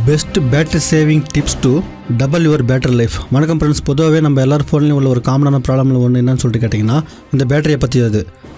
Best battery saving tips to double your battery life. வணக்கம் friends. பொதுவாகவே நம்ம எல்லாரும் ஃபோன்லேயும் உள்ள ஒரு காமனான ப்ராப்ளமில் ஒன்று என்னன்னு சொல்லிட்டு கேட்டிங்கன்னா இந்த பேட்டரியை பற்றி.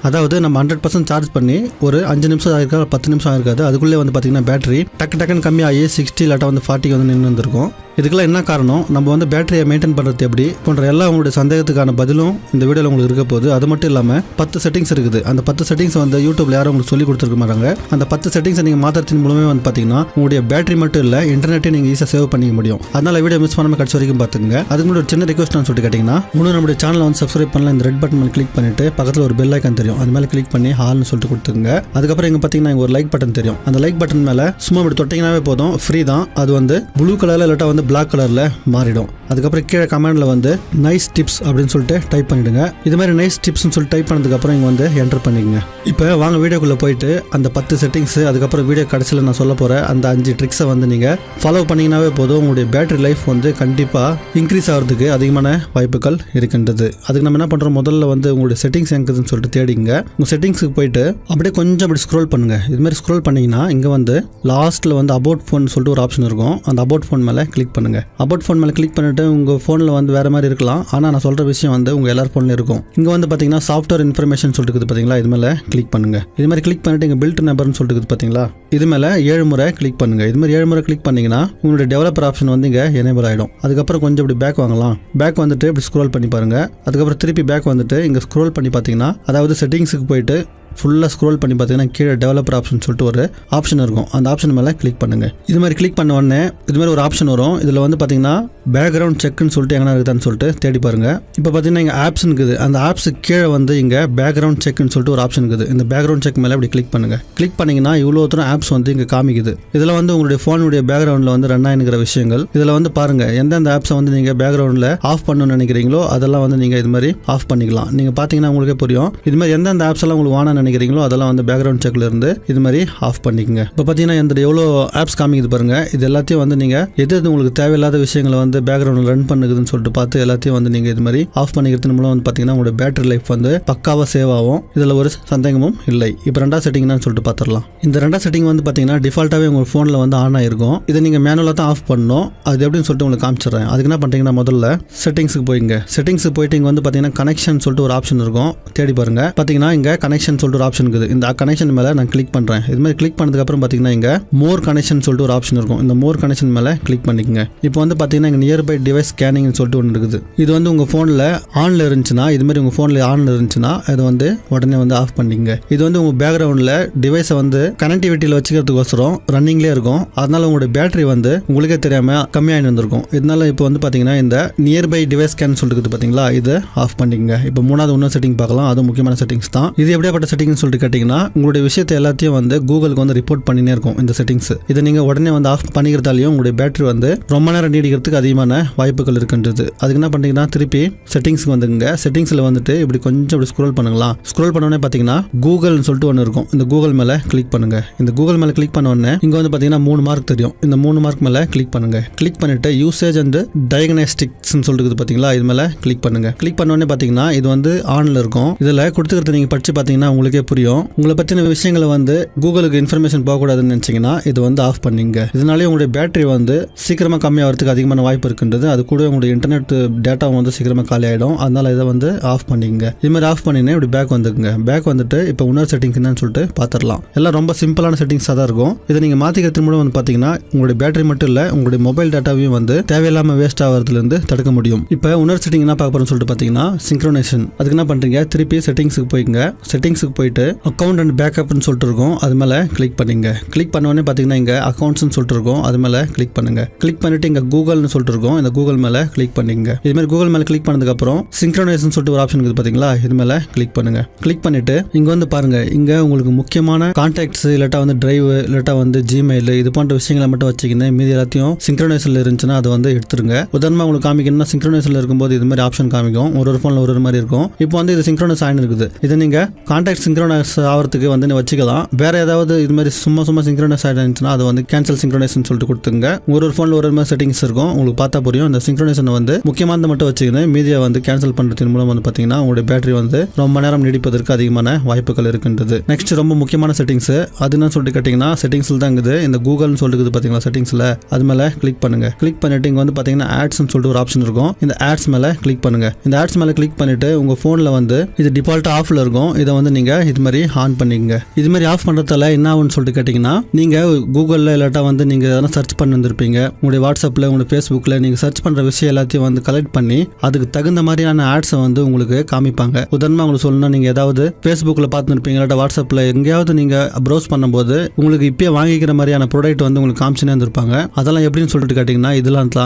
அதாவது நம்ம 100% சார்ஜ் பண்ணி ஒரு 5 நிமிஷம் ஆகிருக்காது, 10 நிமிஷம் ஆகிருக்காது, அதுக்குள்ளே வந்து பார்த்திங்கன்னா பேட்டரி டக்குன்னு கம்மியாகி 60 இல்லாட்டா 40 வந்து நின்று வந்திருக்கும். இதுக்கெல்லாம் என்ன காரணம், நம்ம வந்து பேட்டரியை மெயின்டைன் பண்ணுறது எப்படி போன்ற எல்லா உங்களுடைய சந்தேகத்துக்கான பதிலும் இந்த வீடியோவில் உங்களுக்கு இருக்க போகுது. அது மட்டும் இல்லாமல் 10 செட்டிங்ஸ் இருக்குது. அந்த 10 செட்டிங்ஸ் வந்து யூடியூப்ல யாரும் உங்களுக்கு சொல்லி கொடுத்துருக்க மாட்டாங்க. அந்த 10 செட்டிங்ஸை நீங்கள் மாற்றத்தின் மூலமே வந்து பார்த்தீங்கன்னா உங்களுடைய பேட்டரி மட்டும் இல்லை, இன்டர்நெட்டையும் நீங்கள் ஈஸியாக சேவ் பண்ணிக்க முடியும். அதனால வீடியோ மிஸ் பண்ணாமல் கடைசி வரைக்கும் பார்த்துங்க. அதுக்கு முன்னாடி ஒரு சின்ன ரிக்வஸ்ட் சொல்லிட்டு கேட்டிங்கன்னா, இன்னும் நம்மளுடைய சேனலை வந்து சப்ஸ்கிரைப் பண்ணலாம். இந்த ரெட் பட்டன் மேலே கிளிக் பண்ணிட்டு பக்கத்தில் ஒரு பெல் ஐக்கான் தெரியும், அது மேலே கிளிக் பண்ணி ஹால்னு சொல்லிட்டு கொடுத்துருங்க. அதுக்கப்புறம் இங்கே பார்த்தீங்கன்னா இங்கே ஒரு லைக் பட்டன் தெரியும். அந்த லைக் பட்டன் மேலே சும்மா இப்படி தொட்டிங்கனாவே போதும், ஃப்ரீ தான். அது வந்து ப்ளூ கலரில் இல்லாட்டா வந்து பிளாக் கலரில் மாறிடும். அதுக்கப்புறம் கீழே கமெண்ட்ல வந்து நைஸ் டிப்ஸ் அப்படின்னு சொல்லிட்டு டைப் பண்ணிடுங்க. இது மாதிரி நைஸ் டிப்ஸ்னு சொல்லி டைப் பண்ணதுக்கு அப்புறம் இங்கே வந்து என்டர் பண்ணிக்கங்க. இப்போ வாங்க வீடியோக்குள்ளே போயிட்டு அந்த 10 செட்டிங்ஸ், அதுக்கப்புறம் வீடியோ கடைசியில் நான் சொல்ல போகிற அந்த 5 ட்ரிக்ஸை வந்து நீங்கள் ஃபாலோ பண்ணிங்கனாவே போதும். உங்களுடைய பேட்டரி லைஃப் வந்து கண்டிப்பாக இன்க்ரீஸ் ஆகிறதுக்கு அதிகமான வாய்ப்புகள் இருக்கின்றது. அதுக்கு நம்ம என்ன பண்ணுறோம், முதல்ல வந்து உங்களுடைய செட்டிங்ஸ் எங்குதுன்னு சொல்லிட்டு தேடிங்க. உங்கள் செட்டிங்ஸுக்கு போயிட்டு அப்படியே கொஞ்சம் அப்படி ஸ்க்ரோல் பண்ணுங்க. இது மாதிரி ஸ்க்ரோல் பண்ணிங்கன்னா இங்கே வந்து லாஸ்ட்டில் வந்து அபவுட் ஃபோன் சொல்லிட்டு ஒரு ஆப்ஷன் இருக்கும். அந்த அபவுட் ஃபோன் மேலே கிளிக் பண்ணுங்க. அபவுட் ஃபோன் மேலே கிளிக் பண்ணிட்டு உங்கள் ஃபோனில் வந்து வேறு மாதிரி இருக்கலாம், ஆனால் நான் சொல்கிற விஷயம் வந்து உங்கள் எல்லார் ஃபோன்லையும் இருக்கும். இங்கே வந்து பார்த்தீங்கன்னா சாஃப்ட்வேர் இன்ஃபர்மேஷன் சொல்லிட்டு இருக்குது பார்த்தீங்களா, இது மேலே கிளிக் பண்ணுங்க. இது மாதிரி கிளிக் பண்ணிட்டு இங்கே பில்ட் நம்பர்னு சொல்லிட்டு இருக்குது பார்த்தீங்களா, இது மேலே 7 முறை கிளிக் பண்ணுங்க. இது மாதிரி 7 முறை கிளிக் பண்ணிங்கன்னா உங்களுடைய டெவலப்பர் ஆப்ஷன் வந்து இங்கே எனேபிள் ஆகிடும். அதுக்கப்புறம் கொஞ்சம் இப்படி பேக் வாங்கலாம். பேக் வந்துட்டு இப்படி ஸ்க்ரோல் பண்ணி பாருங்க. அதுக்கப்புறம் திருப்பி பேக் வந்துட்டு இங்கே ஸ்க்ரோல் பண்ணி பார்த்தீங்கன்னா, அதாவது செட்டிங்ஸுக்கு போயிட்டு ஃபுல்லாக ஸ்க்ரோல் பண்ணி பார்த்தீங்கன்னா கீழே டெவலப்பர் ஆப்ஷன் சொல்லிட்டு ஒரு ஆப்ஷன் இருக்கும். அந்த ஆப்ஷன் மேலே கிளிக் பண்ணுங்க. இது மாதிரி கிளிக் பண்ண உடனே இது மாதிரி ஒரு ஆப்ஷன் வரும். இதில் வந்து பார்த்தீங்கன்னா பேக்ரவுண்ட் செக்னு சொல்லிட்டு எங்கன்னா இருக்குதான்னு சொல்லிட்டு தேடி பாருங்க. இப்போ பார்த்தீங்கன்னா இங்கே ஆப்ஸ் இருக்குது. அந்த ஆப்ஸுக்கு கீழே வந்து இங்கே பேக்ரவுண்ட் செக்னு சொல்லிட்டு ஒரு ஆப்ஷன் இருக்குது. இந்த பேக்ரவுண்ட் செக் மேலே இப்படி கிளிக் பண்ணுங்க. கிளிக் பண்ணிங்கன்னா இவ்வளோ தூரம் ஆப்ஸ் வந்து இங்கே காமிக்குது. இதில் வந்து உங்களுடைய ஃபோனுடைய பேக்ரவுண்டில் வந்து ரன் ஆகிக்கிற விஷயங்கள் இதில் வந்து பாருங்க. எந்தெந்த ஆப்ஸை வந்து நீங்கள் பேக்ரவுண்டில் ஆஃப் பண்ணணும்னு நினைக்கிறீங்களோ அதெல்லாம் வந்து நீங்கள் இது மாதிரி ஆஃப் பண்ணிக்கலாம். நீங்கள் பார்த்தீங்கன்னா உங்களுக்கே புரியும். இது மாதிரி எந்தெந்த ஆப்ஸ் எல்லாம் உங்களுக்கு வாங்க நினைக்கிறீங்களோ அதெல்லாம் வந்து பேக்ரவுண்ட் செக்ல இருந்து இது மாதிரி ஆஃப் பண்ணிக்கங்க. இப்போ பார்த்தீங்கன்னா இந்த எவ்வளோ ஆப்ஸ் காமிக்குது பாருங்க. இது எல்லாத்தையும் வந்து நீங்கள் எது உங்களுக்கு தேவையில்லாத விஷயங்களை வந்து பேக்ரவுண்டில் ரன் பண்ணுதுன்னு சொல்லிட்டு பார்த்து எல்லாத்தையும் வந்து நீங்கள் இது மாதிரி ஆஃப் பண்ணிக்கிறது மூலம் வந்து பார்த்தீங்கன்னா உங்களோட பேட்டரி லைஃப் வந்து பக்காவாக சேவ் ஆகும். இதில் ஒரு சந்தேகமும் இல்லை. இப்போ ரெண்டாவது செட்டிங் தான் சொல்லிட்டு பார்த்துடலாம். இந்த ரெண்டாவது செட்டிங் வந்து பார்த்தீங்கன்னா டிஃபால்ட்டாகவே உங்கள் ஃபோனில் வந்து ஆன் ஆயிருக்கும். இதை நீங்கள் மேனுவலாக தான் ஆஃப் பண்ணணும். அது எப்படின்னு சொல்லிட்டு உங்களுக்கு காமிச்சிடுறேன். அதுக்கு என்ன பண்ணுறீங்கன்னா முதல்ல செட்டிங்ஸுக்கு போய்ங்க. செட்டிங்ஸுக்கு போயிட்டு இங்கே வந்து பார்த்தீங்கன்னா கனெக்ஷன் சொல்லிட்டு ஒரு ஆப்ஷன் இருக்கும். தேடி பாருங்க. பார்த்தீங்கன்னா இங்கே கனெக்ஷன் சொல்லிட்டு ஒரு ஆப்ஷன் இருக்குது. இந்த கனெக்ஷன் மேலே நான் கிளிக் பண்ணுறேன். இது மாதிரி கிளிக் பண்ணதுக்கு அப்புறம் பார்த்தீங்கன்னா இங்கே மோர் கனெக்ஷன் சொல்லிட்டு ஒரு ஆப்ஷன் இருக்கும். இந்த மோர் கனெக்ஷன் மேலே கிளிக் பண்ணிக்கங்க. இப்போ வந்து பார்த்தீங்கன்னா இங்கே நியர்பை டிவைஸ் ஸ்கேனிங் சொல்லிட்டு ஒன்று இருக்குது. இது வந்து உங்கள் ஃபோனில் ஆனில் இருந்துச்சுன்னா, இது மாதிரி உங்கள் ஃபோனில் ஆனில் இருந்துச்சுன்னா அதை வந்து உடனே வந்து ஆஃப் பண்ணிக்கங்க. இது வந்து உங்கள் பேக்ரவுண்டில் டிவைஸை வந்து கனெக்டிவிட்டியில் வச்சுக்கிறதுக்கோசரம் ரன்னிங்லேயே இருக்கும். அதனால உங்களுடைய பேட்டரி வந்து உங்களுக்கே தெரியாமல் கம்மியாகி வந்திருக்கும். இதனால இப்போ வந்து பார்த்தீங்கன்னா இந்த நியர்பை டிவைஸ் ஸ்கேன் சொல்லிட்டு பார்த்தீங்களா, இதை ஆஃப் பண்ணிக்கங்க. இப்போ மூணாவது இன்னொரு செட்டிங் பார்க்கலாம். அது முக்கியமான செட்டிங்ஸ் தான். இது எப்படியாப்பட்ட செட்டிங்னு சொல்லிட்டு கேட்டிங்கன்னா, உங்களுடைய விஷயத்தை எல்லாத்தையும் வந்து கூகுளுக்கு வந்து ரிப்போர்ட் பண்ணினே இருக்கும் இந்த செட்டிங்ஸ். இதை நீங்க உடனே வந்து ஆஃப் பண்ணிக்கிறதாலையும் உங்களுடைய பேட்டரி வந்து ரொம்ப நேரம் நீடிக்கிறதுக்கு அதிகமான வாய்ப்புகள் இருக்கின்றது. அதுக்கு என்ன பண்ணீங்கன்னா திருப்பி செட்டிங்ஸ்க்கு வந்துங்க. செட்டிங்ஸ்ல வந்துட்டு இப்படி கொஞ்சம் இப்படி ஸ்க்ரோல் பண்ணுங்களா. ஸ்க்ரோல் பண்ண உடனே பாத்தீங்கன்னா கூகுள்னு சொல்லிட்டு ஒன்று இருக்கும். இந்த கூகுள் மேல கிளிக் பண்ணுங்க. இந்த கூகுள் மேல கிளிக் பண்ண உடனே இங்க வந்து பாத்தீங்கன்னா 3 மார்க் தெரியும். இந்த 3 மார்க் மேல கிளிக் பண்ணுங்க. கிளிக் பண்ணிட்டு யூசேஜ் அண்ட் டயக்னாஸ்டிக்ஸ் சொல்லிட்டு பாத்தீங்களா, இது மேல கிளிக் பண்ணுங்க. கிளிக் பண்ண உடனே பாத்தீங்கன்னா இது வந்து ஆன்ல இருக்கும். இதுல கொடுத்துக்கிறது நீங்க படிச்சு பாத்தீங்கன்னா உங்களுக்கே புரியும். உங்களை பத்தின விஷயங்களை வந்து கூகுளுக்கு இன்ஃபர்மேஷன் போகக்கூடாதுன்னு நினைச்சீங்கன்னா இது வந்து ஆஃப் பண்ணிங்க. இதனாலே உங்களுடைய பேட்டரி வந்து சீக்கிரமா கம்மியாகிறதுக்கு அதிகமான வாய்ப்பு இருக்கின்றது. அது கூட உங்களுடைய இன்டர்நெட் டேட்டாவும் வந்து சீக்கிரமா காலி ஆயிடும். அதனால இதை வந்து ஆஃப் பண்ணிங்க. இது மாதிரி ஆஃப் பண்ணினா இப்படி பேக் வந்துக்குங்க. பேக் வந்துட்டு இப்போ இன்னொரு செட்டிங்ஸ் என்னன்னு சொல்லிட்டு பார்த்துடலாம். எல்லாம் ரொம்ப சிம்பிளான செட்டிங்ஸாக தான் இருக்கும். இதை நீங்க மாத்திக்கிறது மூலம் வந்து பாத்தீங்கன்னா உங்களுடைய பேட்டரி மட்டும் இல்ல, உங்களுடைய மொபைல் டேட்டாவையும் வந்து தேவையில்லாம வேஸ்ட் ஆகிறதுல இருந்து தடுக்க முடியும். இப்போ இன்னொரு செட்டிங் என்ன பார்க்க போறோம்னு சொல்லிட்டு பாத்தீங்கன்னா சிங்க்ரோனைசேஷன். அதுக்கு என்ன பண்றீங்க, திருப்பி செட்டிங்ஸுக்கு போய்ங்க. செட்டிங்ஸுக்கு போயிட்டு அக்கௌண்ட் அண்ட் பேக்கப்னு சொல்லிட்டு இருக்கும். அது மேலே கிளிக் பண்ணிங்க. கிளிக் பண்ண உடனே பார்த்தீங்கன்னா இங்கே அக்கௌண்ட்ஸ்னு சொல்லிட்டு இருக்கும். அது மேலே கிளிக் பண்ணுங்க. கிளிக் பண்ணிட்டு இங்கே கூகுள்னு சொல்லிட்டு இருக்கும். இந்த கூகுள் மேலே கிளிக் பண்ணிங்க. இது மாதிரி கூகுள் மேலே கிளிக் பண்ணதுக்கு அப்புறம் சிங்க்ரோனைசேஷன் சொல்லிட்டு ஒரு ஆப்ஷன் இருக்குது பார்த்தீங்களா, இது மேலே கிளிக் பண்ணுங்க. கிளிக் பண்ணிட்டு இங்கே வந்து பாருங்க, இங்கே உங்களுக்கு முக்கியமான கான்டாக்ட்ஸ் இல்லாட்டா வந்து டிரைவ் இல்லாட்டா வந்து ஜிமெயில் இது போன்ற விஷயங்களை மட்டும் வச்சுக்கிங்க. மீதி எல்லாத்தையும் சிங்க்ரோனைசேஷன்ல இருந்துச்சுன்னா அதை வந்து எடுத்துருங்க. உதாரணமாக உங்களுக்கு காமிக்கணும்னா சிங்க்ரோனைசேஷன்ல இருக்கும்போது இது மாதிரி ஆப்ஷன் காமிக்கும். ஒரு ஃபோனில் ஒரு மாதிரி இருக்கும். இப்போ வந்து இது சிங்க்ரோனைஸ் ஆகி இருக்குது. இதை நீங்க கான்டாக்ட்ஸ் சிங்க்ரோனைஸ் ஆகிறதுக்கு வந்து நீ வச்சுக்கலாம். வேறு ஏதாவது இது மாதிரி சும்மா சிங்க்ரோனைஸ் ஆகிடுச்சுன்னா அதை வந்து கேன்சல் சிங்க்ரோனைஸ்னு சொல்லிட்டு கொடுத்துங்க. ஒரு ஃபோனில் ஒரு மாதிரி செட்டிங்ஸ் இருக்கும், உங்களுக்கு பார்த்தா புரியும். இந்த சிங்க்ரோனைசேஷனை வந்து முக்கியமானதை மட்டும் வச்சுக்கணும், மீதியை வந்து கேன்சல் பண்ணுறதன் மூலம் வந்து பார்த்தீங்கன்னா உங்களுடைய பேட்டரி வந்து ரொம்ப நேரம் நீடிப்பதற்கு அதிகமான வாய்ப்புகள் இருக்கின்றது. நெக்ஸ்ட் ரொம்ப முக்கியமான செட்டிங்ஸ் அது என்ன சொல்லிட்டு கேட்டிங்கன்னா செட்டிங்ஸில் தான் இருக்குது. இந்த கூகுள்னு சொல்லிட்டு பார்த்தீங்களா செட்டிங்ஸில், அது மேலே கிளிக் பண்ணுங்க. கிளிக் பண்ணிட்டு இங்கே வந்து பார்த்தீங்கன்னா ஆட்ஸ்னு சொல்லிட்டு ஒரு ஆப்ஷன் இருக்கும். இந்த ஆட்ஸ் மேலே கிளிக் பண்ணுங்க. இந்த ஆட்ஸ் மேலே கிளிக் பண்ணிட்டு உங்கள் ஃபோனில் வந்து இது டிஃபால்ட்டாக ஆஃபில் இருக்கும். இதை வந்து நீங்கள் இது மாதிரி ஆன் பண்ணிக்கங்க. இது மாதிரி ஆஃப் பண்ணுறதால என்ன ஆகும்னு சொல்லிட்டு கேட்டிங்கன்னா நீங்கள் கூகுளில் இல்லாட்டா வந்து நீங்கள் எதனா சர்ச் பண்ணி வந்திருப்பீங்க. உங்களுடைய வாட்ஸ்அப்பில் உங்களுடைய ஃபேஸ்புக்கில் நீங்கள் சர்ச் பண்ணுற விஷயம் எல்லாத்தையும் வந்து கலெக்ட் பண்ணி அதுக்கு தகுந்த மாதிரியான ஆட்ஸை வந்து உங்களுக்கு காமிப்பாங்க. உதாரணமாக உங்களுக்கு சொல்லணும்னா நீங்கள் ஏதாவது ஃபேஸ்புக்கில் பார்த்துருப்பீங்க, இல்லாட்டா வாட்ஸ்அப்பில் எங்கேயாவது நீங்கள் ப்ரௌஸ் பண்ணும்போது உங்களுக்கு இப்போயே வாங்கிக்கிற மாதிரியான ப்ராடக்ட் வந்து உங்களுக்கு காமிச்சுனே இருந்திருப்பாங்க. அதெல்லாம் எப்படின்னு சொல்லிட்டு கேட்டிங்கன்னா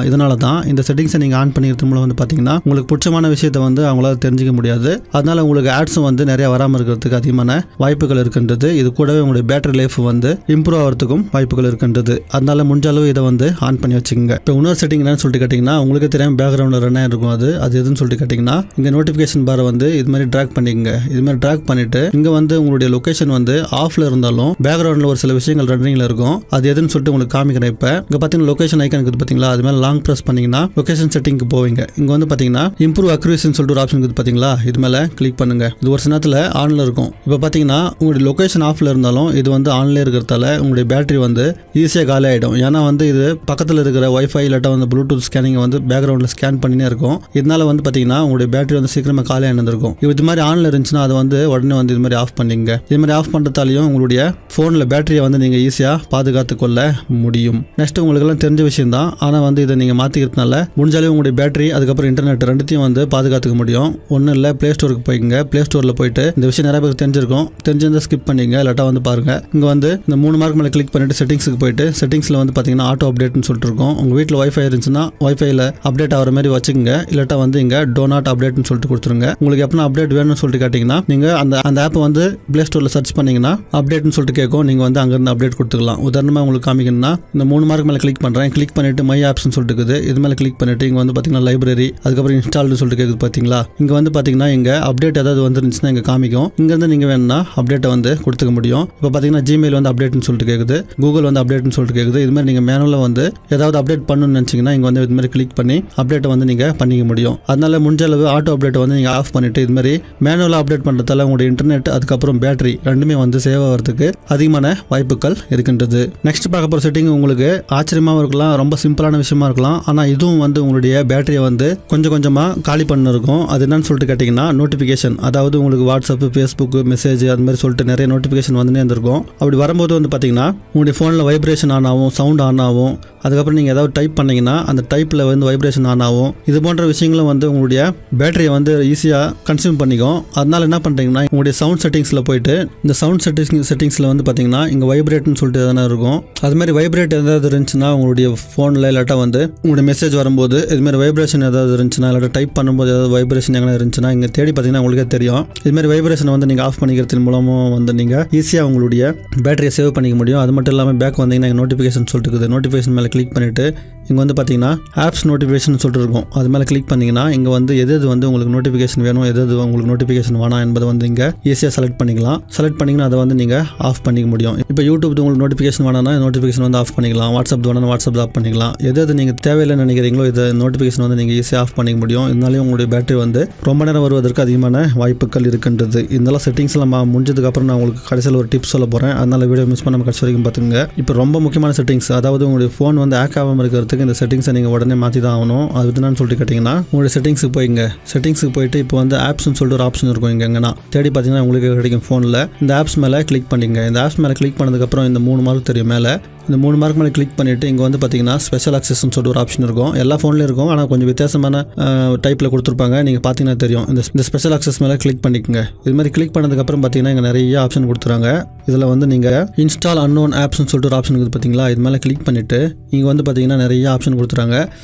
இதனால தான் இந்த செட்டிங்ஸை நீங்கள் ஆன் பண்ணிக்கிறது மூலம் வந்து பார்த்தீங்கன்னா உங்களுக்கு பிடிச்சமான விஷயத்தை வந்து அவங்களால தெரிஞ்சிக்க முடியாது. அதனால உங்களுக்கு ஆட்ஸும் வந்து நிறைய வராமல் இருக்கிறதுக்கு அதிகமான வாய்ப்புகள் இருக்கின்றது. இது கூடவே உங்களுடைய பேட்டரி லைஃப் வந்து இம்ப்ரூவ் ஆகிறதுக்கும் வாய்ப்புகள் இருக்கின்றது. அதனால முடிஞ்ச அளவு இதை வந்து ஆன் பண்ணி வச்சுக்கோங்க. இப்போ இன்னொரு செட்டிங் என்னன்னு சொல்லிட்டு கேட்டிங்கன்னா உங்களுக்கு தெரியாமல் பேக்ரவுண்டில் ரன் ஆகிருக்கும். அது எதுன்னு சொல்லிட்டு கேட்டிங்கன்னா இங்கே நோட்டிஃபிகேஷன் பாரை வந்து இது மாதிரி ட்ராக் பண்ணிக்கங்க. இது மாதிரி ட்ராக் பண்ணிட்டு இங்கே வந்து உங்களுடைய லொகேஷன் வந்து ஆஃப்ல இருந்தாலும் பேக்ரவுண்டில் ஒரு சில விஷயங்கள் ரன்னிங்ல இருக்கும். அது எதுன்னு சொல்லிட்டு உங்களுக்கு காமிக்கிறேன். இப்போ இங்கே பார்த்தீங்கன்னா லொகேஷன் ஐக்கான் இருக்குது பார்த்தீங்களா, அது மேலே லாங் ப்ரெஸ் பண்ணீங்கன்னா லொகேஷன் செட்டிங்க்கு போவீங்க. இங்கே வந்து பார்த்தீங்கன்னா இம்ப்ரூவ் அக்யூரேசின்னு சொல்லிட்டு ஒரு ஆப்ஷன் இருக்குது பார்த்தீங்களா, இது மேலே கிளிக் பண்ணுங்க. இது ஒரு சின்னத்தில் ஆன்ல இருக்கும். இப்போ பார்த்தீங்கன்னா உங்களுடைய லொகேஷன் ஆஃப்ல இருந்தாலும் இது வந்து ஆன்ல இருக்கிறதால உங்களுடைய பேட்டரி வந்து ஈஸியாக காலி ஆகிடும். ஏன்னா வந்து இது பக்கத்தில் இருக்கிற வைஃபை இல்லாட்டா வந்து ப்ளூடூத் ஸ்கேனிங் வந்து பேக்ரவுண்டில் ஸ்கேன் பண்ணினே இருக்கும். இதனால வந்து பார்த்தீங்கன்னா உங்களுடைய பேட்டரி வந்து சீக்கிரமாக காலி ஆகிருந்திருக்கும். இது மாதிரி ஆன்ல இருந்துச்சுன்னா அதை வந்து உடனே வந்து இது மாதிரி ஆஃப் பண்ணிங்க. இது மாதிரி ஆஃப் பண்ணுறதாலையும் உங்களுடைய ஃபோனில் பேட்டரியை வந்து நீங்கள் ஈஸியாக பாதுகாத்து கொள்ள முடியும். நெக்ஸ்ட் உங்களுக்கெல்லாம் தெரிஞ்ச விஷயம் தான், ஆனால் வந்து இதை நீங்கள் மாற்றிக்கிறதுனால முடிஞ்சாலே உங்களுடைய பேட்டரி அதுக்கப்புறம் இன்டர்நெட் ரெண்டுத்தையும் வந்து பாதுகாத்துக்க முடியும். ஒன்றும் இல்லை, ப்ளே ஸ்டோருக்கு போய்க்குங்க. ப்ளே ஸ்டோரில் போயிட்டு இந்த விஷயம் நிறைய பேருக்கு தெரிஞ்சிருந்தால் ஸ்கிப் பண்ணிங்க, இல்லாட்டா வந்து பாருங்க. இங்கே வந்து இந்த 3 மார்க் மேலே கிளிக் பண்ணிட்டு செட்டிங்ஸுக்கு போயிட்டு செட்டிங்ஸில் வந்து பார்த்தீங்கன்னா ஆட்டோ அப்டேட்னு சொல்லிட்டு இருக்கும். உங்கள் வீட்டில் வைஃபை இருந்துச்சுன்னா வைஃபைல அப்டேட் ஆகிற மாதிரி வச்சுக்கோங்க, இல்லாட்டா வந்து இங்கே டோ நாட் அப்டேட்னு சொல்லிட்டு கொடுத்துருங்க. உங்களுக்கு எப்போ அப்டேட் வேணும்னு சொல்லிட்டு கேட்டிங்கன்னா நீங்கள் அந்த ஆப்பை வந்து ப்ளே ஸ்டோரில் சர்ச் பண்ணிங்கன்னா அப்டேட்னு சொல்லிட்டு கேட்கும். நீங்கள் வந்து அங்கேருந்து அப்டேட் கொடுத்துக்கலாம். உதாரணமாக உங்களுக்கு காமிக்கணும்னா இந்த 3 மார்க் மேலே கிளிக் பண்ணுறேன். கிளிக் பண்ணிட்டு மை ஆப்ஸ்னு சொல்லிட்டு இருக்குது. இது மேலே கிளிக் பண்ணிட்டு இங்கே வந்து பார்த்தீங்கன்னா லைப்ரரி, அதுக்கப்புறம் இன்ஸ்டால்னு சொல்லிட்டு கேட்குது பார்த்தீங்களா. இங்கே வந்து பார்த்தீங்கன்னா இங்கே அப்டேட் ஏதாவது வந்துருந்துச்சுன்னா இங்கே காமிக்கும். இங்கேருந்து நீங்கள் வேணும்னா அப்டேட்டை வந்து கொடுத்துக்க முடியும். இப்போ பார்த்தீங்கன்னா ஜிமெயில் வந்து அப்டேட்னு சொல்லிட்டு கேட்குது, கூகுள் வந்து அப்டேட்னு சொல்லிட்டு கேட்குது. இது மாதிரி நீங்கள் மேனுவலாக வந்து ஏதாவது அப்டேட் பண்ணணும்னு நினச்சிங்கன்னா இங்கே வந்து இது மாதிரி கிளிக் பண்ணி அப்டேட்டை வந்து நீங்கள் பண்ணிக்க முடியும். அதனால முடிஞ்ச அளவு ஆட்டோ அப்டேட்டை வந்து நீங்கள் ஆஃப் பண்ணிட்டு இது மாதிரி மேனுவலாக அப்டேட் பண்ணுறதால உங்களுடைய இன்டர்நெட் அதுக்கப்புறம் பேட்டரி ரெண்டுமே வந்து சேவ் ஆகிறதுக்கு அதிகமான வாய்ப்புகள் இருக்கின்றது. நெக்ஸ்ட் பார்க்க போகிற செட்டிங் உங்களுக்கு ஆச்சரியமாகவும் இருக்கலாம், ரொம்ப சிம்பிளான விஷயமா இருக்கலாம். ஆனால் இதுவும் வந்து உங்களுடைய பேட்டரியை வந்து கொஞ்சமாக காலி பண்ண இருக்கும். அது என்னன்னு சொல்லிட்டு கேட்டிங்கன்னா நோட்டிஃபிகேஷன். அதாவது உங்களுக்கு வாட்ஸ்அப், ஃபேஸ்புக், மெசேஜ் அது மாதிரி சொல்லிட்டு நிறைய நோட்டிஃபிகேஷன் வந்துனே இருந்திருக்கும். அப்படி வரும்போது வந்து பார்த்தீங்கன்னா உங்களுடைய ஃபோனில் வைப்ரேஷன் ஆன் ஆகும், சவுண்ட் ஆன் ஆகும். அதுக்கப்புறம் நீங்கள் ஏதாவது டைப் பண்ணிங்கன்னா அந்த டைப்பில் வந்து வைப்ரேஷன் ஆன் ஆகும். இது போன்ற விஷயங்களும் வந்து உங்களுடைய பேட்டரியை வந்து ஈஸியாக கன்சியூம் பண்ணிக்கும். அதனால என்ன பண்ணுறீங்கன்னா உங்களுடைய சவுண்ட் செட்டிங்ஸில் போயிட்டு இந்த சவுண்ட் செட்டிங்ஸில் வந்து பார்த்தீங்கன்னா இங்கே வைப்ரேட்னு சொல்லிட்டு எதனா இருக்கும். அது மாதிரி வைப்ரேட் ஏதாவது இருந்துச்சுன்னா உங்களுடைய ஃபோனில் இல்லாட்டா வந்து உங்களுடைய மெசேஜ் வரும்போது இதுமாதிரி வைப்ரேஷன் ஏதாவது இருந்துச்சுன்னா இல்லாட்டா டைப் பண்ணும்போது ஏதாவது வைப்ரேஷன் எங்கே இருந்துச்சுன்னா இங்கே தேடி பார்த்தீங்கன்னா உங்களுக்கே தெரியும். இதுமாதிரி வைப்ரேஷனை வந்து நீங்கள் ஆஃப் பண்ணிக்கிறதுக்கு மூலமும் வந்து நீங்கள் ஈஸியாக உங்களுடைய பேட்டரியை சேவ் பண்ணிக்க முடியும். அது மட்டும் இல்லாமல் பேக் வந்தீங்கன்னா நோட்டிஃபிகேஷன் சொல்லிட்டு இருக்குது. நோட்டிஃபிகேஷன் மேலே கிளிக் பண்ணிவிட்டு இங்கே வந்து பார்த்தீங்கன்னா ஆப்ஸ் நோட்டிஃபிகேஷன் சொல்லிட்டு இருக்கும். அது மேலே கிளிக் பண்ணிங்கன்னா இங்கே வந்து எது வந்து உங்களுக்கு நோட்டிஃபிகேஷன் வேணும், எது உங்களுக்கு நோட்டிஃபிகேஷன் வேணாம் என்பதை வந்து இங்கே ஈஸியாக செலக்ட் பண்ணிக்கலாம். செலக்ட் பண்ணிங்கன்னா அதை வந்து நீங்கள் ஆஃப் பண்ணிக்க முடியும். இப்போ யூடியூப் உங்களுக்கு நோட்டிஃபிகேஷன் வேணாம்னா நோட்டிஃபிகேஷன் வந்து ஆஃப் பண்ணிக்கலாம். வாட்ஸ்அப் வேணாலும் வாட்ஸ்அப் ஆஃப் பண்ணிக்கலாம். எது நீங்கள் தேவையில்லைன்னு நினைக்கிறீங்களோ இதை நோட்டிஃபிகேஷன் வந்து நீங்கள் ஈஸியாக ஆஃப் பண்ணிக்க முடியும். இதனாலேயும் உங்களுடைய பேட்டரி வந்து ரொம்ப நேரம் வருவதற்கு அதிகமான வாய்ப்புகள் இருக்கின்றது. இதெல்லாம் செட்டிங்ஸ் எல்லாம் முடிஞ்சதுக்கப்புறம் நான் உங்களுக்கு கடைசியில் ஒரு டிப்ஸ் சொல்ல போகிறேன். அதனால வீடியோ மிஸ் பண்ணாமல் கடைசி வரைக்கும் பார்த்துங்க. இப்போ ரொம்ப முக்கியமான செட்டிங்ஸ், அதாவது உங்களுடைய ஃபோன் வந்து ஹேக் ஆகாமல் இருக்கிறதுக்கு இந்த செட்டிங்ஸை நீங்கள் உடனே மாற்றி தான் ஆகணும். அது என்னன்னு சொல்லிட்டு கேட்டிங்கன்னா உங்களுடைய செட்டிங்ஸுக்கு போய்ங்க. செட்டிங்ஸுக்கு போயிட்டு இப்போ வந்து ஆப்ஸ்னு சொல்லிட்டு ஒரு ஆப்ஷன் இருக்கும். இங்கே எங்கன்னா தேடி பார்த்தீங்கன்னா உங்களுக்கு கிடைக்கும். ஃபோனில் இந்த ஆப்ஸ் மேலே கிளிக் பண்ணிங்க. இந்த ஆப்ஸ் மேலே கிளிக் பண்ணதுக்கப்புறம் இந்த 3 மார்க் தெரியும். மேலே இந்த 3 மார்க் மேலே கிளிக் பண்ணிவிட்டு இங்கே வந்து பார்த்தீங்கன்னா ஸ்பெஷல் ஆக்சஸ்ன்னு சொல்லிட்டு ஒரு ஆப்ஷன் இருக்கும். எல்லா ஃபோன்லேயும் இருக்கும், ஆனால் கொஞ்சம் வித்தியாசமான டைப்பில் கொடுத்துருப்பாங்க. நீங்கள் பார்த்தீங்கன்னா தெரியும். இந்த ஸ்பெஷல் ஆக்சஸ் மேலே கிளிக் பண்ணிக்கோங்க. இது மாதிரி கிளிக் பண்ணதுக்கப்புறம் பார்த்தீங்கன்னா இங்கே நிறைய ஆப்ஷன் கொடுத்துறாங்க. இதில் வந்து நீங்கள் இன்ஸ்டால் அன்னோன் ஆப்ஸ்னு சொல்லிட்டு ஒரு ஆப்ஷன் இருக்குது பார்த்தீங்களா. இது மேலே கிளிக் பண்ணிவிட்டு இங்கே வந்து பார்த்தீங்கன்னா நிறைய ஆப்ஷன் கொடுத்துறாங்க.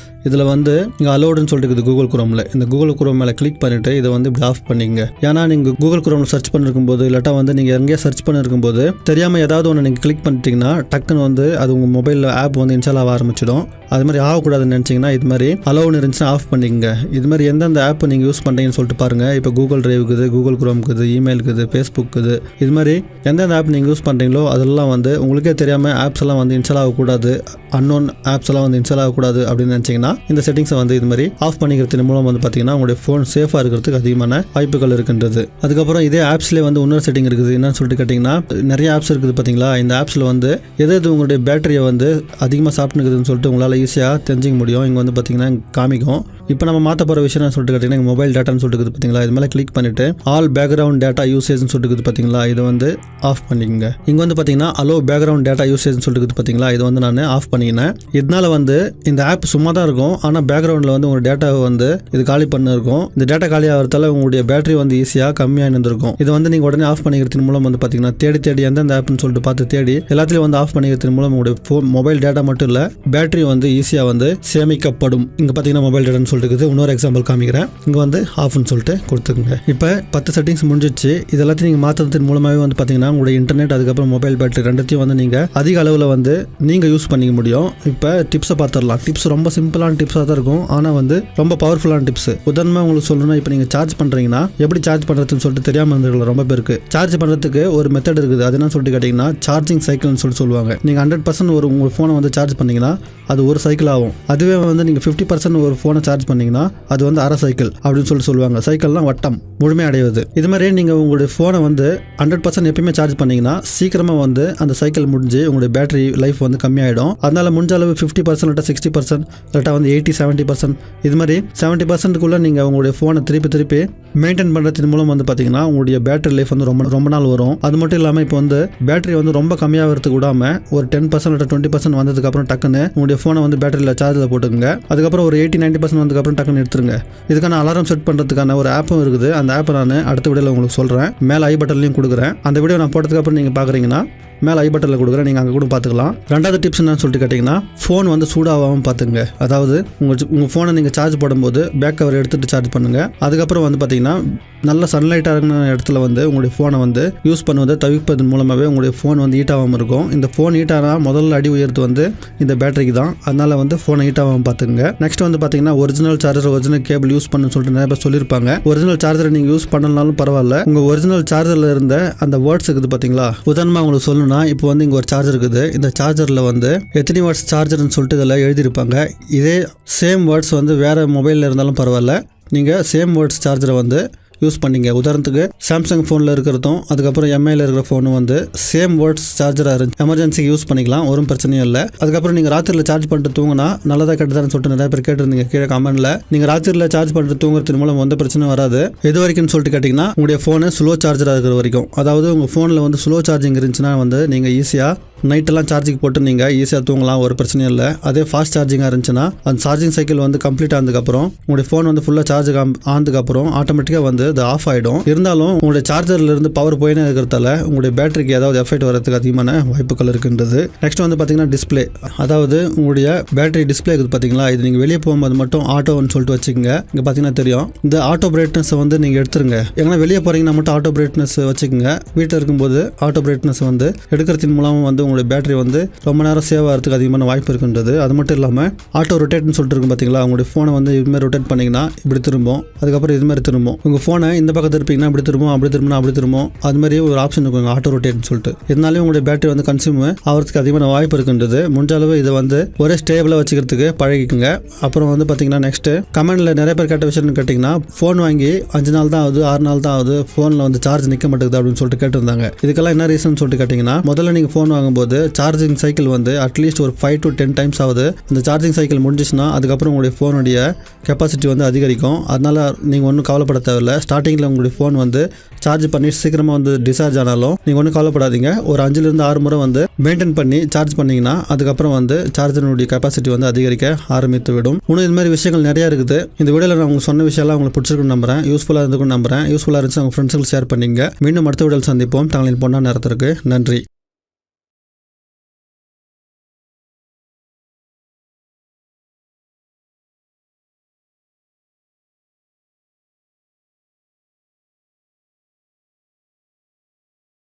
இதில் வந்து இங்கே அலோடுன்னு சொல்லிட்டு இருக்குது கூகுள் குரோமில். இந்த கூகுள் குரோம் மேலே கிளிக் பண்ணிவிட்டு இதை வந்து இப்படி ஆஃப் பண்ணிங்க. ஏன்னா நீங்கள் கூகுள் குரோமில் சர்ச் பண்ணிருக்கும் போது இல்லாட்டா வந்து நீங்கள் எங்கேயா சர்ச் பண்ணிருக்கும் போது தெரியாமல் ஏதாவது ஒன்று நீங்கள் கிளிக் பண்ணிட்டீங்கன்னா டக்குன்னு வந்து அது உங்கள் மொபைலில் ஆப் வந்து இன்ஸ்டால் ஆக ஆரம்பிச்சிடும். அது மாதிரி ஆகக்கூடாதுன்னு நினச்சிங்கன்னா இது மாதிரி அலோன்னு இருந்துச்சுன்னா ஆஃப் பண்ணிக்கங்க. இது மாதிரி எந்தெந்த ஆப் நீங்கள் யூஸ் பண்ணுறீங்கன்னு சொல்லிட்டு பாருங்கள். இப்போ கூகுள் டிரைவ் இருக்குது, கூகுள் குரோம் இருக்குது, இமெயில் இருக்குது, ஃபேஸ்புக் இருக்குது. இது மாதிரி எந்தெந்த ஆப் நீங்கள் யூஸ் பண்ணுறீங்களோ அதெல்லாம் வந்து உங்களுக்கே தெரியாமல் ஆப்ஸ் எல்லாம் வந்து இன்ஸ்டால் ஆகக்கூடாது, அன்னோன் ஆப்ஸ் எல்லாம் வந்து இன்ஸ்டால் ஆகக்கூடாது அப்படின்னு நினச்சிங்கன்னா இந்த செட்டிங்ஸை வந்து இது மாதிரி ஆஃப் பண்ணிக்கிறதுக்கு மூலம் வந்து பார்த்தீங்கன்னா உங்களுடைய ஃபோன் சேஃபாக இருக்கிறதுக்கு அதிகமான வாய்ப்புகள் இருக்கின்றது. அதுக்கப்புறம் இதே ஆப்ஸ்லேயே வந்து இன்னொரு செட்டிங் இருக்குது. என்னன்னு சொல்லிட்டு கேட்டிங்கன்னா நிறைய ஆப்ஸ் இருக்குது பார்த்தீங்களா. இந்த ஆப்ஸில் வந்து எது உங்களுடைய பேட்டரியை வந்து அதிகமாக சாப்பிட்டுக்குதுன்னு சொல்லிட்டு உங்களால் ஈஸியாக தெரிஞ்சிக்க முடியும். இங்கே வந்து பார்த்தீங்கன்னா காமிக்கும். இப்போ நம்ம மாற்ற போகிற விஷயம் சொல்லிட்டு கேட்டிங்கன்னா மொபைல் டேட்டான்னு சொல்லிட்டு பார்த்தீங்களா, இது மேலே கிளிக் பண்ணிவிட்டு ஆல் பேக்ரவுண்ட் டேட்டா யூசேஜ்னு சொல்லிட்டு பார்த்தீங்களா, இதை வந்து ஆஃப் பண்ணிக்கங்க. இங்கே வந்து பார்த்தீங்கன்னா அலோ பேக்ரவுண்ட் டேட்டா யூசேஜ்னு சொல்லிட்டு பார்த்தீங்களா, இதை வந்து நான் ஆஃப் பண்ணிக்கினேன். இதனால வந்து இந்த ஆப் சும்மா தான் இருக்கும், ஆனால் பேக்ரவுண்டில் வந்து உங்கள் டேட்டாவை வந்து இது காலி பண்ண இருக்கும். இந்த டேட்டா காலி ஆகிறதால உங்களுடைய பேட்டரி வந்து ஈஸியாக கம்மியாக இருந்திருக்கும். இது வந்து நீங்கள் உடனே ஆஃப் பண்ணிக்கிறதுக்கு மூலம் வந்து பார்த்தீங்கன்னா தேடி எந்தெந்த ஆப்னு சொல்லிட்டு பார்த்து தேடி எல்லாத்துலேயும் வந்து ஆஃப் பண்ணிக்கிறதுக்கு மூலம் உங்களுடைய ஃபோன் மொபைல் டேட்டா மட்டும் இல்லை பேட்டரி வந்து ஈஸியாக வந்து சேமிக்கப்படும். இங்கே பார்த்தீங்கன்னா மொபைல் டேட்டான்னு சொல்லிட்டு இன்னொரு எக்ஸாம்பிள் காமிக்கிறேன். இங்கே வந்து ஆஃப்னு சொல்லிட்டு கொடுத்துருங்க. இப்போ 10 செட்டிங்ஸ் முடிஞ்சிச்சு. இது எல்லாத்தையும் நீங்கள் மாற்றுறதுக்கு மூலமாகவே வந்து பார்த்தீங்கன்னா உங்களுடைய இன்டர்நெட் அதுக்கப்புறம் மொபைல் பேட்டரி ரெண்டுத்தையும் வந்து நீங்கள் அதிக அளவில் வந்து நீங்கள் யூஸ் பண்ணிக்க முடியும். இப்போ டிப்ஸை பார்த்துடலாம். டிப்ஸ் ரொம்ப சிம்பிளான டிப்ஸாக தான் இருக்கும், ஆனால் வந்து ரொம்ப பவர்ஃபுல்லான டிப்ஸ். உதாரணமாக உங்களுக்கு சொல்லணும்னா இப்போ நீங்கள் சார்ஜ் பண்ணுறீங்கன்னா எப்படி சார்ஜ் பண்ணுறதுன்னு சொல்லிட்டு தெரியாமல் இருந்துருக்கலாம் ரொம்ப பேருக்கு. சார்ஜ் பண்ணுறதுக்கு ஒரு மெத்தட் இருக்குது. அது என்ன சொல்லிட்டு கேட்டிங்கன்னா சார்ஜிங் சைக்கிள்னு சொல்லுவாங்க. நீங்கள் 100% ஒரு உங்கள் ஃபோனை வந்து சார்ஜ் பண்ணிங்கன்னா அது ஒரு சைக்கிள் ஆகும். அதுவே வந்து நீங்கள் 50% ஒரு ஃபோனை சார்ஜ் பண்ணிங்கன்னா அது வந்து அரை சைக்கிள் அப்படின்னு சொல்லுவாங்க. சைக்கிள்லாம் வட்டம் முழுமை அடைவது. இது மாதிரி நீங்கள் உங்களுடைய ஃபோனை வந்து 100% எப்பயுமே சார்ஜ் பண்ணிங்கன்னா சீக்கிரமாக வந்து அந்த சைக்கிள் முடிஞ்சு உங்களுடைய பேட்டரி லைஃப் வந்து கம்மியாயிடும். அதனால முடிஞ்ச அளவு 50% இல்லாட்டா 60% இல்லாட்டா வந்து 80-70% இது மாதிரி 70%க்குள்ளே நீங்கள் உங்களுடைய ஃபோனை திருப்பி மெயின்டைன் பண்ணுறதுக்கு மூலம் வந்து பார்த்தீங்கன்னா உங்களுடைய பேட்டரி லைஃப் வந்து ரொம்ப நாள் வரும். அது மட்டும் இல்லாமல் இப்போ வந்து பேட்டரி வந்து ரொம்ப கம்மியாகிறதுக்கு விடாமல் ஒரு 10% இல்லாட்டா 20% வந்ததுக்கப்புறம் டக்குன்னு உங்களுடைய ஃபோனை வந்து பேட்டரியில் சார்ஜில் போட்டுக்கோங்க. அதுக்கப்புறம் ஒரு 80-90% வந்ததுக்கப்புறம் டக்குன்னு எடுத்துருங்க. இதுக்கான அலாரம் செட் பண்ணுறதுக்கான ஒரு ஆப்பும் இருக்குது. அந்த ஆப்பை நான் அடுத்த வீடியோவில் உங்களுக்கு சொல்கிறேன். மேலே ஐ பட்டன்லையும் கொடுக்குறேன். அந்த வீடியோ நான் போட்டதுக்கப்புறம் நீங்கள் பார்க்குறீங்கன்னா மேலே ஐ பட்டனில் கொடுக்குறேன், நீங்கள் அங்கே கூட பார்த்துக்கலாம். ரெண்டாவது டிப்ஸ் என்னன்னு சொல்லிட்டு கேட்டிங்கன்னா ஃபோன் வந்து சூடாகாமல் பார்த்துங்க. அதாவது உங்கள் ஃபோனை நீங்கள் சார்ஜ் போடும்போது பேக் கவர் எடுத்துகிட்டு சார்ஜ் பண்ணுங்கள். அதுக்கப்புறம் வந்து பார்த்தீங்கன்னா நல்ல சன்லைட்டாக இருக்கிற இடத்துல வந்து உங்களுடைய ஃபோனை வந்து யூஸ் பண்ணுவதை தவிர்ப்பதன் மூலமாகவே உங்களுடைய ஃபோன் வந்து ஹீட் ஆகாமல் இருக்கும். இந்த ஃபோன் ஹீட் ஆனால் முதல்ல அடி உயர்த்து வந்து இந்த பேட்டரிக்கு தான். அதனால் வந்து ஃபோனை ஹீட் ஆகாமல் பார்த்துங்க. நெக்ஸ்ட் வந்து பார்த்தீங்கன்னா original charger original cable use பண்ணுன்னு சொல்லிட்டு நிறைய பேர் சொல்லியிருப்பாங்க. ஒரிஜினல் சார்ஜரை நீங்கள் யூஸ் பண்ணலனாலும் பரவாயில்ல, உங்கள் ஒரிஜினல் சார்ஜரில் இருந்த அந்த வேர்ட்ஸ் இருக்குது பார்த்தீங்களா. உதாரணமாக உங்களுக்கு சொல்லணும்னா இப்போ வந்து இங்கே ஒரு சார்ஜர் இருக்குது. இந்த சார்ஜரில் வந்து எத்தனை வாட்ஸ் சார்ஜர்னு சொல்லிட்டு இதில் எழுதியிருப்பாங்க. இதே சேம் வேர்ட்ஸ் வந்து வேறு மொபைலில் இருந்தாலும் பரவாயில்ல, நீங்கள் சேம் வேர்ட்ஸ் சார்ஜரை வந்து யூஸ் பண்ணிங்க. உதாரணத்துக்கு சாம்சங் ஃபோனில் இருக்கிறதும் அதுக்கப்புறம் எம்ஐயில் இருக்கிற ஃபோனும் வந்து சேம் வேர்ட்ஸ் சார்ஜராக இருந்துச்சு. எமர்ஜென்சிக்கு யூஸ் பண்ணிக்கலாம், ஒரு பிரச்சனையும் இல்லை. அதுக்கப்புறம் நீங்கள் ராத்திரியில் சார்ஜ் பண்ணிட்டு தூங்கினா நல்லதாக கெட்டதான்னு சொல்லிட்டு நிறைய பேர் கேட்டிருந்தீங்க கீழே கமெண்ட்டில். நீங்கள் ராத்திரியில் சார்ஜ் பண்ணிட்டு தூங்குறது மூலம் எந்த பிரச்சனையும் வராது. எது வரைக்கும்னு சொல்லிட்டு கேட்டிங்கன்னா உங்களுடைய ஃபோனு ஸ்லோ சார்ஜராக இருக்கிற வரைக்கும். அதாவது உங்கள் ஃபோனில் வந்து ஸ்லோ சார்ஜிங் இருந்துச்சுன்னா வந்து நீங்கள் ஈஸியாக நைட்டெல்லாம் சார்ஜிங் போட்டு நீங்கள் ஈஸியாக தூங்கலாம், ஒரு பிரச்சனையும் இல்லை. அதே ஃபாஸ்ட் சார்ஜிங்காக இருந்துச்சுன்னா அந்த சார்ஜிங் சைக்கிள் வந்து கம்ப்ளீட் ஆனதுக்கப்புறம் உங்களுடைய ஃபோன் வந்து ஃபுல்லாக சார்ஜ் ஆனதுக்கப்புறம் ஆட்டோமேட்டிக்காக வந்து அது ஆஃப் ஆகிடும். இருந்தாலும் உங்களுடைய சார்ஜர்லேருந்து பவர் போயினே இருக்கிறதால உங்களுடைய பேட்டரிக்கு ஏதாவது எஃபெக்ட் வரதுக்கு அதிகமான வாய்ப்புகள் இருக்கின்றது. நெக்ஸ்ட் வந்து பார்த்தீங்கன்னா டிஸ்பிளே, அதாவது உங்களுடைய பேட்டரி டிஸ்பிளே இருக்குது பார்த்தீங்களா. இது நீங்கள் வெளியே போகும்போது மட்டும் ஆட்டோன்னு சொல்லிட்டு வச்சுக்கோங்க. இங்கே பார்த்தீங்கன்னா தெரியும். இந்த ஆட்டோ பிரைட்னஸை வந்து நீங்கள் எடுத்துருங்க. ஏன்னா வெளியே போகிறீங்கன்னா மட்டும் ஆட்டோ பிரைட்னஸ் வச்சுக்கோங்க. வீட்டில் இருக்கும்போது ஆட்டோ பிரைட்னஸ் வந்து எடுக்கிறதின் மூலமாக வந்து உங்களுடைய பேட்டரி வந்து ரொம்ப நேரம் சேவ் ஆகிறதுக்கு அதிகமான வாய்ப்பு இருக்கின்றது. அது மட்டும் இல்லாமல் ஆட்டோ ரொட்டேட்னு சொல்லிட்டு இருக்கும் பார்த்தீங்களா. உங்களுடைய ஃபோனை வந்து இது மாதிரி ரொட்டேட் பண்ணிங்கன்னா இப்படி திரும்பும், அதுக்கப்புறம் இது மாதிரி திரும்பும். உங்கள் ஃபோனை இந்த பக்கத்தில் இருப்பீங்கன்னா இப்படி திரும்பும், அப்படி திரும்பும். அது மாதிரி ஒரு ஆப்ஷன் இருக்கும் ஆட்டோ ரொட்டேட்னு சொல்லிட்டு. இதனாலே உங்களுடைய பேட்டரி வந்து கன்சியூம் ஆகிறதுக்கு அதிகமான வாய்ப்பு இருக்கின்றது. முடிஞ்ச அளவு இதை வந்து ஒரே ஸ்டேபிளாக வச்சுக்கிறதுக்கு பழகிக்குங்க. அப்புறம் வந்து பார்த்தீங்கன்னா நெக்ஸ்ட் கமெண்ட்ல நிறைய பேர் கேட்ட விஷயம்னு கேட்டிங்கன்னா ஃபோன் வாங்கி 5 நாள் தான் ஆகுது, 6 நாள் தான் ஆகுது, ஃபோனில் வந்து சார்ஜ் நிற்க மாட்டேங்குது அப்படின்னு சொல்லிட்டு கேட்டிருந்தாங்க. இதுக்கெல்லாம் என்ன ரீசன் சொல்லிட்டு கேட்டிங்கன்னா முதல்ல நீங்கள் ஃபோன் வாங்கும்போது சார்ஜிங் சைக்கிள் வந்து அட்லீஸ்ட் ஒரு 5 to 10 டைம்ஸ் ஆகுது. அந்த சார்ஜிங் சைக்கிள் முடிஞ்சிச்சுன்னா அதுக்கப்புறம் உங்களுடைய ஃபோனுடைய கெப்பாசிட்டி வந்து அதிகரிக்கும். அதனால் நீங்கள் ஒன்றும் கவலைப்பட தேவையில்லை. ஸ்டார்டிங்கில் உங்களுடைய ஃபோன் வந்து சார்ஜ் பண்ணி சீக்கிரமாக வந்து டிஸ்சார்ஜ் ஆனாலும் நீங்கள் ஒன்றும் கவலைப்படாதீங்க. ஒரு 5-6 முறை வந்து மெயின்டைன் பண்ணி சார்ஜ் பண்ணிங்கன்னா அதுக்கப்புறம் வந்து சார்ஜருடைய கெப்பாசிட்டி வந்து அதிகரிக்க ஆரம்பித்து விடும். இன்னும் இது மாதிரி விஷயங்கள் நிறையா இருக்குது. இந்த வீடியோவில் நான் உங்களுக்கு சொன்ன விஷயம்லாம் உங்களுக்கு பிடிச்சிருக்குன்னு நம்புறேன். யூஸ்ஃபுல்லாக இருந்துக்கும் நம்புறேன். யூஸ்ஃபுல்லாக இருந்துச்சு உங்கள் ஃப்ரெண்ட்ஸுக்கு ஷேர் பண்ணிங்க. மீண்டும் அடுத்த வீடியோவில் சந்திப்போம். தங்களின் பொண்ணான நேரத்திற்கு நன்றி.